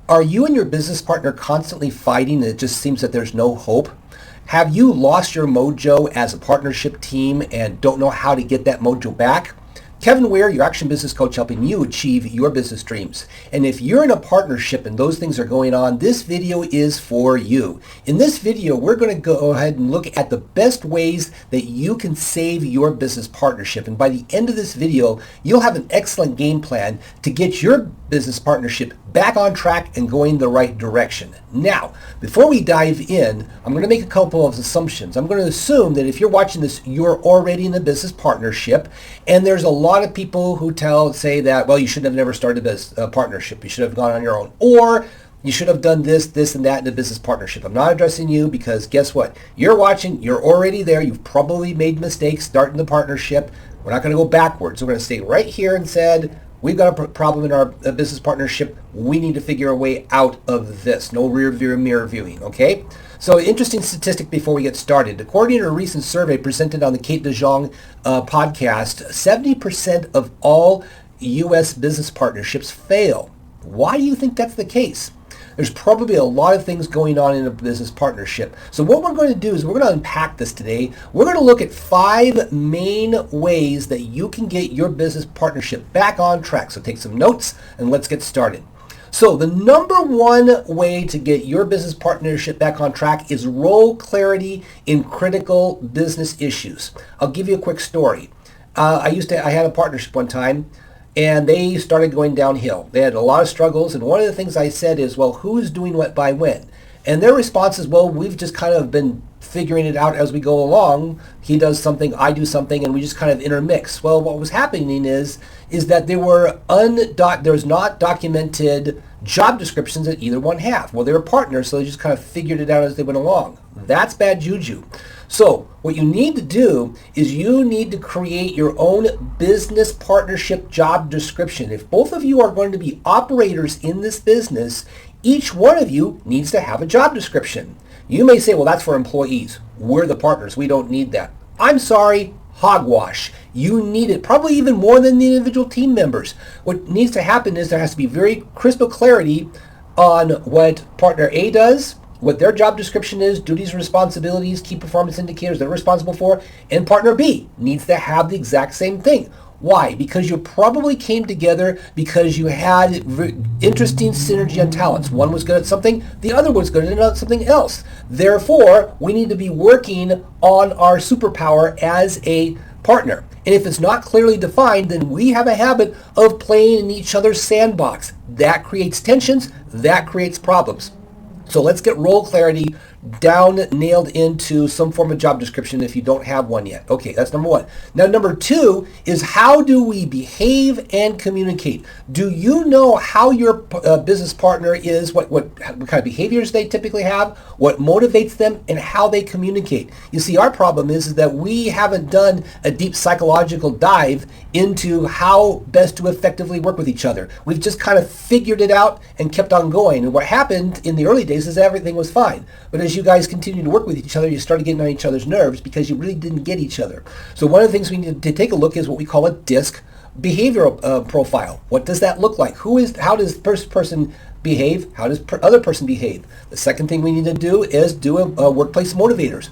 Are you and your business partner constantly fighting and it just seems that there's no hope? Have you lost your mojo as a partnership team and don't know how to get that mojo back? Kevin Weir, your action business coach, helping you achieve your business dreams. And if you're in a partnership and those things are going on, this video is for you. In this video, we're going to go ahead and look at the best ways that you can save your business partnership. And by the end of this video, you'll have an excellent game plan to get your business partnership back on track and going the right direction. Now, before we dive in, I'm going to make a couple of assumptions. I'm going to assume that if you're watching this, you're already in a business partnership, and there's a lot of people who say that, well, you should have never started a partnership. You should have gone on your own, or you should have done this, and that in a business partnership. I'm not addressing you because guess what? You're watching, you're already there. You've probably made mistakes starting the partnership. We're not going to go backwards. We're going to stay right here and said, we've got a problem in our business partnership. We need to figure a way out of this. No rear view mirror viewing, okay? So interesting statistic before we get started. According to a recent survey presented on the Kate DeJong podcast, 70% of all U.S. business partnerships fail. Why do you think that's the case? There's probably a lot of things going on in a business partnership. So what we're going to do is we're going to unpack this today. We're going to look at 5 main ways that you can get your business partnership back on track. So take some notes and let's get started. So the number one way to get your business partnership back on track is role clarity in critical business issues. I'll give you a quick story. I had a partnership one time, and they started going downhill. They had a lot of struggles, and one of the things I said is, well, who's doing what by when? And their response is, well, we've just kind of been figuring it out as we go along. He does something, I do something, and we just kind of intermix. Well, what was happening is that there was not documented job descriptions that either one have. Well, they were partners, so they just kind of figured it out as they went along. That's bad juju. So what you need to do is you need to create your own business partnership job description. If both of you are going to be operators in this business, each one of you needs to have a job description. You may say, well, that's for employees. We're the partners. We don't need that. I'm sorry, hogwash. You need it probably even more than the individual team members. What needs to happen is there has to be very crystal clarity on what partner A does, what their job description is, duties and responsibilities, key performance indicators they're responsible for, and partner B needs to have the exact same thing. Why? Because you probably came together because you had interesting synergy on talents. One was good at something, the other was good at something else. Therefore, we need to be working on our superpower as a partner. And if it's not clearly defined, then we have a habit of playing in each other's sandbox. That creates tensions, that creates problems. So let's get role clarity nailed into some form of job description if you don't have one yet. Okay, that's number one. Now, number 2 is how do we behave and communicate? Do you know how your business partner is, what kind of behaviors they typically have, what motivates them, and how they communicate? You see, our problem is that we haven't done a deep psychological dive into how best to effectively work with each other. We've just kind of figured it out and kept on going. And what happened in the early days is everything was fine. But as you guys continue to work with each other, you started getting on each other's nerves because you really didn't get each other. So one of the things we need to take a look is what we call a DISC behavioral profile. What does that look like? How does first person behave? How does other person behave? The second thing we need to do is do a workplace motivators.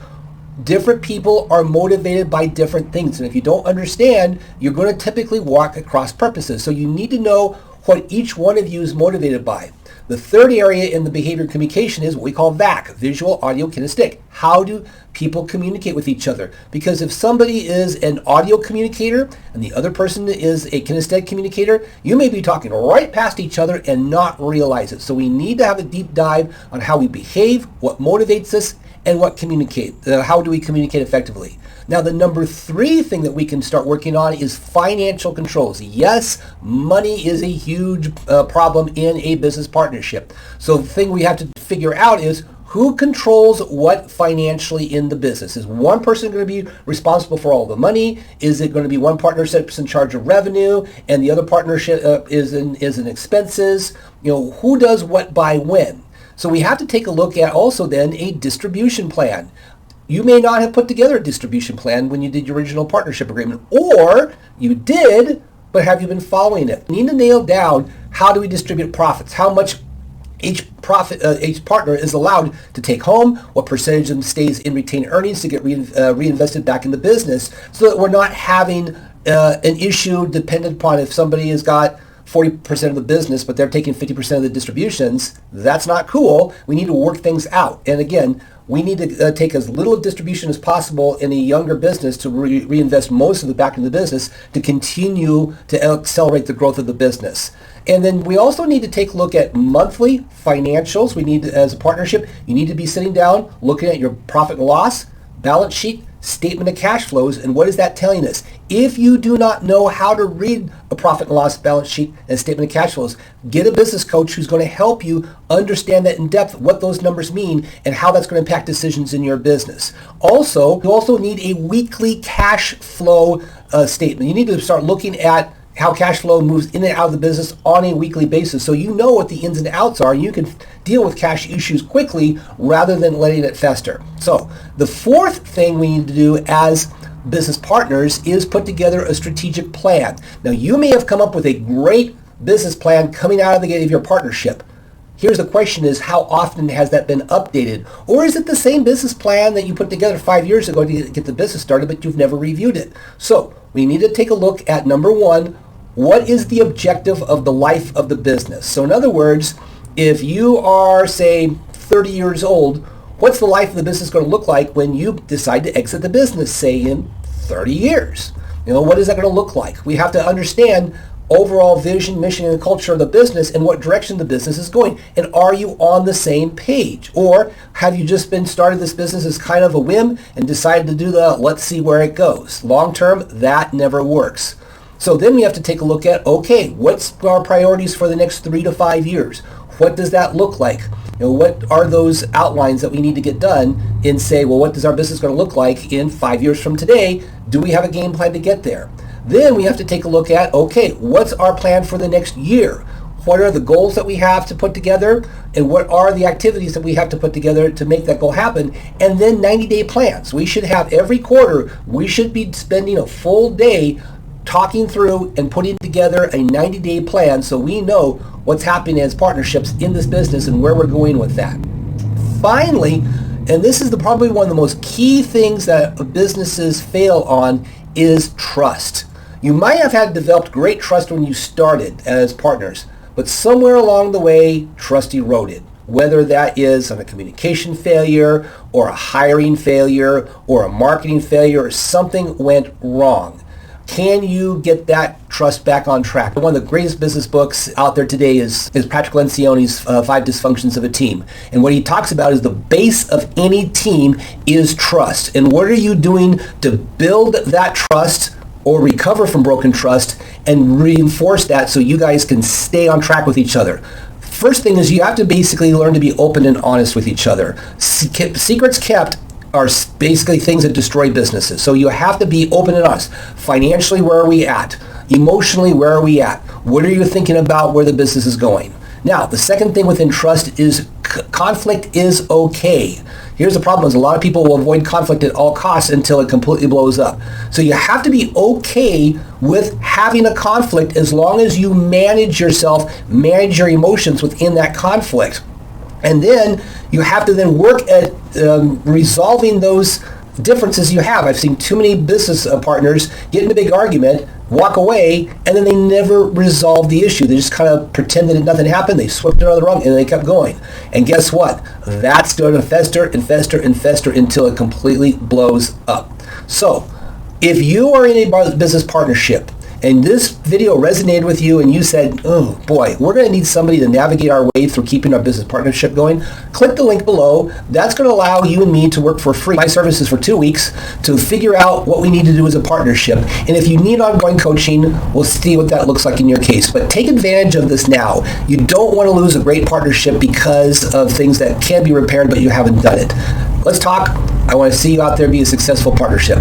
Different people are motivated by different things. And if you don't understand, you're going to typically walk across purposes. So you need to know what each one of you is motivated by. The third area in the behavior communication is what we call VAC, visual, audio, kinesthetic. How do people communicate with each other? Because if somebody is an audio communicator and the other person is a kinesthetic communicator, you may be talking right past each other and not realize it. So we need to have a deep dive on how we behave, what motivates us, and how do we communicate effectively. Now, the number 3 thing that we can start working on is financial controls. Yes, money is a huge problem in a business partnership. So the thing we have to figure out is who controls what financially in the business. Is one person going to be responsible for all the money? Is it going to be one partner that's in charge of revenue and the other partnership is in expenses? Who does what by when? So we have to take a look at also then a distribution plan. You may not have put together a distribution plan when you did your original partnership agreement, or you did, but have you been following it? You need to nail down how do we distribute profits? How much each partner is allowed to take home, what percentage of them stays in retained earnings to get reinvested back in the business, so that we're not having an issue dependent upon if somebody has got 40% of the business, but they're taking 50% of the distributions. That's not cool. We need to work things out. And again, we need to take as little distribution as possible in a younger business to reinvest most of it back in the business to continue to accelerate the growth of the business. And then we also need to take a look at monthly financials. We need to, as a partnership, you need to be sitting down, looking at your profit and loss, balance sheet, statement of cash flows, and what is that telling us? If you do not know how to read a profit and loss balance sheet and statement of cash flows, get a business coach who's going to help you understand that in depth, what those numbers mean and how that's going to impact decisions in your business. Also, you also need a weekly cash flow statement. You need to start looking at how cash flow moves in and out of the business on a weekly basis, so you know what the ins and outs are and you can deal with cash issues quickly rather than letting it fester. So the fourth thing we need to do as business partners is put together a strategic plan. Now, you may have come up with a great business plan coming out of the gate of your partnership. Here's the question is, how often has that been updated? Or is it the same business plan that you put together 5 years ago to get the business started, but you've never reviewed it? So we need to take a look at number one, what is the objective of the life of the business? So in other words, if you are, say, 30 years old, what's the life of the business going to look like when you decide to exit the business, say in 30 years? What is that going to look like? We have to understand overall vision, mission, and culture of the business and what direction the business is going. And are you on the same page? Or have you just been started this business as kind of a whim and decided to do the let's see where it goes? Long term, that never works. So then we have to take a look at, okay, what's our priorities for the next 3 to 5 years? What does that look like? What are those outlines that we need to get done and say, well, what is our business going to look like in 5 years from today? Do we have a game plan to get there? Then we have to take a look at, okay, what's our plan for the next year? What are the goals that we have to put together? And what are the activities that we have to put together to make that goal happen? And then 90-day plans. We should have every quarter, we should be spending a full day talking through and putting together a 90-day plan so we know what's happening as partnerships in this business and where we're going with that. Finally, and this is probably one of the most key things that businesses fail on, is trust. You might have had developed great trust when you started as partners, but somewhere along the way, trust eroded. Whether that is on a communication failure or a hiring failure or a marketing failure or something went wrong. Can you get that trust back on track? One of the greatest business books out there today is Patrick Lencioni's 5 Dysfunctions of a Team. And what he talks about is the base of any team is trust. And what are you doing to build that trust or recover from broken trust and reinforce that so you guys can stay on track with each other? First thing is you have to basically learn to be open and honest with each other. Secrets kept are basically things that destroy businesses. So you have to be open and honest. Financially, where are we at? Emotionally, where are we at? What are you thinking about where the business is going? Now, the second thing within trust is conflict is okay. Here's the problem is a lot of people will avoid conflict at all costs until it completely blows up. So you have to be okay with having a conflict as long as you manage yourself, manage your emotions within that conflict. And then you have to then work at resolving those differences you have. I've seen too many business partners get in a big argument, walk away, and then they never resolve the issue. They just kind of pretend that nothing happened. They swept it under the rug and they kept going. And guess what? That's going to fester and fester and fester until it completely blows up. So if you are in a business partnership and this video resonated with you and you said, oh boy, we're going to need somebody to navigate our way through keeping our business partnership going, click the link below. That's going to allow you and me to work for free. My services for 2 weeks to figure out what we need to do as a partnership. And if you need ongoing coaching, we'll see what that looks like in your case. But take advantage of this now. You don't want to lose a great partnership because of things that can be repaired, but you haven't done it. Let's talk. I want to see you out there be a successful partnership.